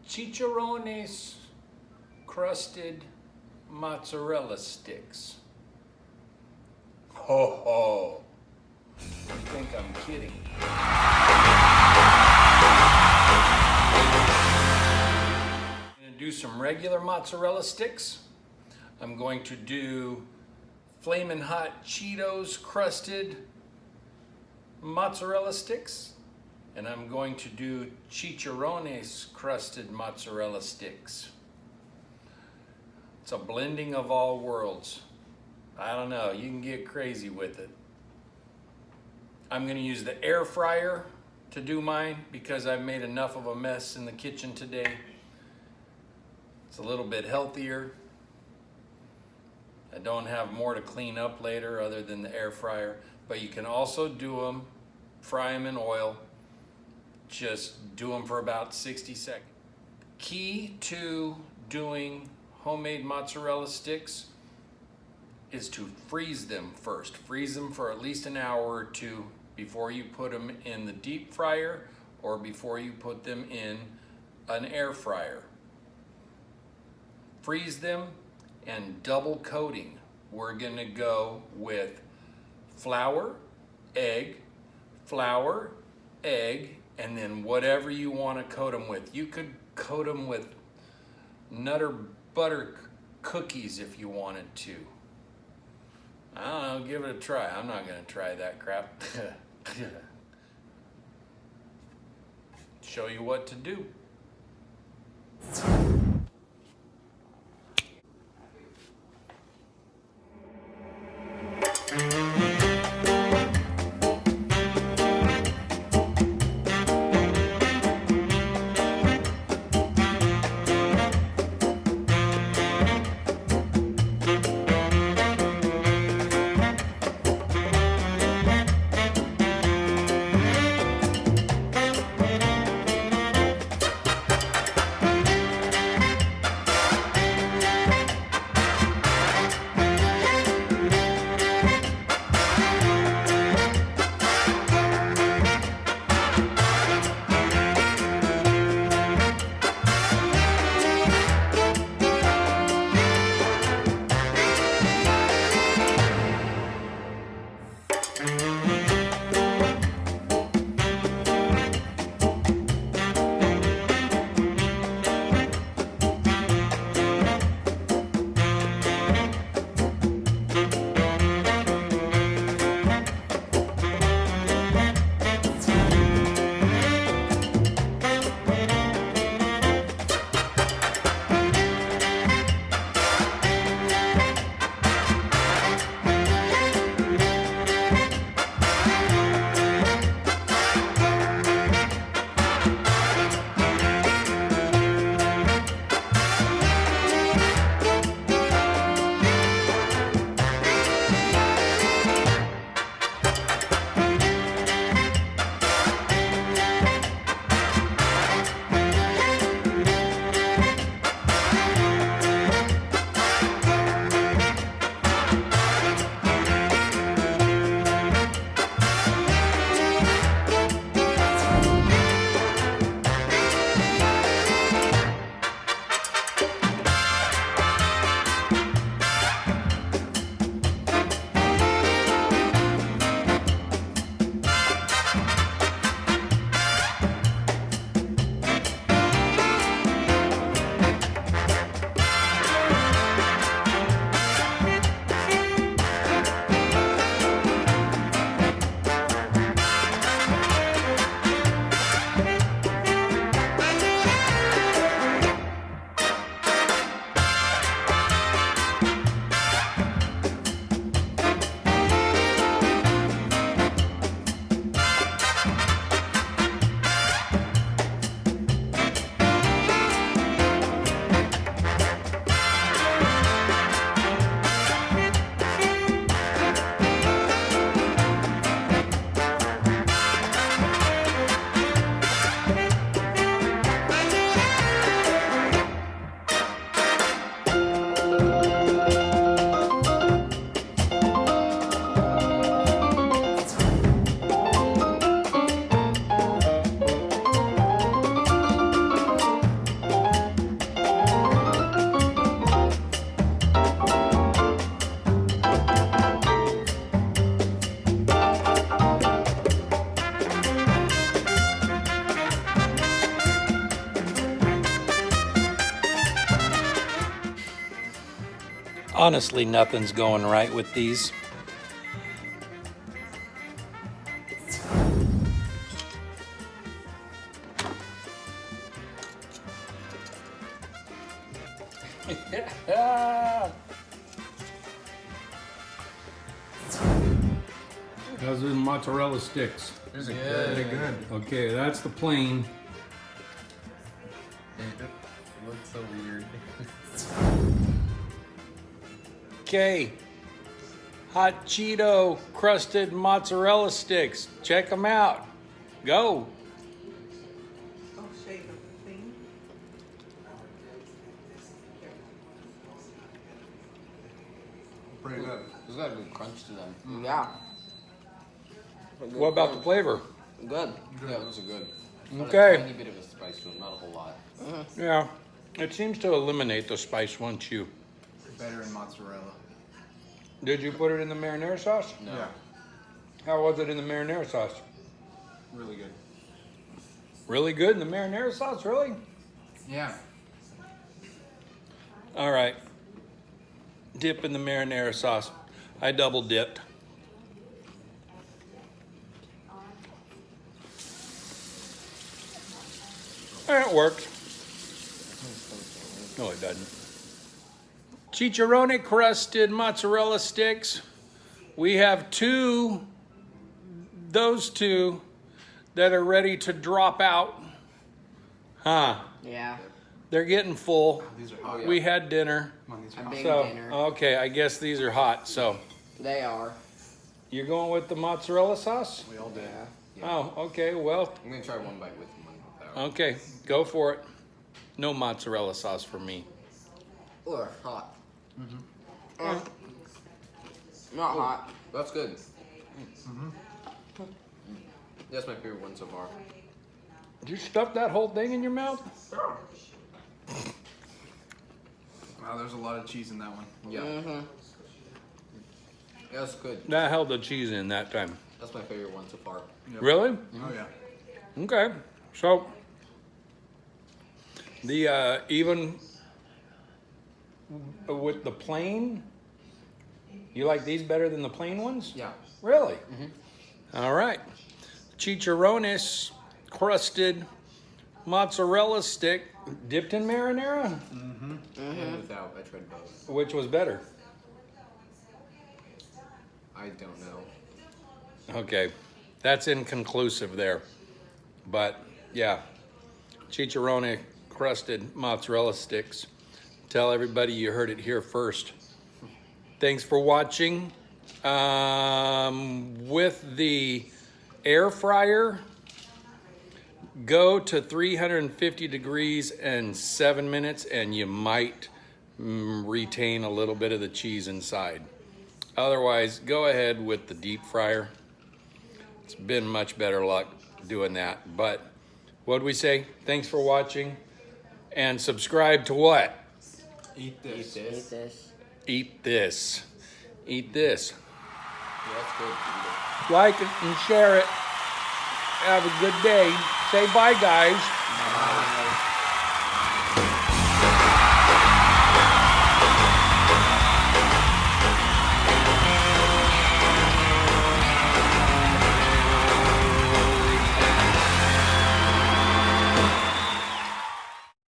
Chicharones crusted mozzarella sticks. Ho ho! I think I'm kidding. I'm going to do some regular mozzarella sticks. I'm going to do Flamin' Hot Cheetos crusted mozzarella sticks. And I'm going to do Chicharones crusted mozzarella sticks. It's a blending of all worlds. I don't know, you can get crazy with it. I'm gonna use the air fryer to do mine because I've made enough of a mess in the kitchen today. It's a little bit healthier. I don't have more to clean up later other than the air fryer, but you can also do them, fry them in oil. Just do them for about 60 seconds. Key to doing homemade mozzarella sticks is to freeze them first. Freeze them for at least an hour or two before you put them in the deep fryer or before you put them in an air fryer. Freeze them and double coating. We're gonna go with flour, egg, and then whatever you want to coat them with. You could coat them with Nutter Butter cookies if you wanted to. I don't know, give it a try. I'm not going to try that crap. Show you what to do. Honestly, nothing's going right with these. Those are mozzarella sticks. Those are good. Good. Okay, that's the plain. It looks so weird. Okay, hot Cheeto crusted mozzarella sticks. Check them out. Go. Pretty good. There's got a good crunch to them. Yeah. What about the flavor? Good. Yeah, those are good. Okay. A tiny bit of a spice to them, not a whole lot. Yeah, it seems to eliminate the spice once you. Better in mozzarella. Did you put it in the marinara sauce? No. Yeah, How was it in the marinara sauce? really good. Really good in the marinara sauce, really? Yeah. All right. Dip in the marinara sauce. I double dipped. It works. No, it doesn't. Chicharone crusted mozzarella sticks. We have those two that are ready to drop out. Huh. Yeah. They're getting full. These are hot. We had dinner. Come on, these are A hot. big So, dinner. okay, I guess these are hot. So, They are. you're going with the mozzarella sauce? We all did. Yeah. Oh, okay, well, I'm gonna try one bite with one without. okay, go for it. No mozzarella sauce for me. Ooh, hot. Not hot. That's good. That's my favorite one so far. Did you stuff that whole thing in your mouth? Wow, there's a lot of cheese in that one. Yeah. Mm-hmm. Yeah, that's good. That held the cheese in that time. That's my favorite one so far. Yep. Really? Oh yeah. Okay, so the even with the plain, you like these better than the plain ones? Yeah. Really? All right. Chicharones crusted mozzarella stick dipped in marinara. And without, I tried both. Which was better? I don't know. Okay, that's inconclusive there. But yeah, chicharone crusted mozzarella sticks. Tell everybody you heard it here first. Thanks for watching. With the air fryer, go to 350 degrees and 7 minutes, and you might retain a little bit of the cheese inside. Otherwise, go ahead with the deep fryer. It's been much better luck doing that. But what'd we say? Thanks for watching. And subscribe to what? Eat this. Eat Eat this. this. Eat this. Eat this. Yeah, that's good. Like it and share it. Have a good day. Say bye, guys. Bye.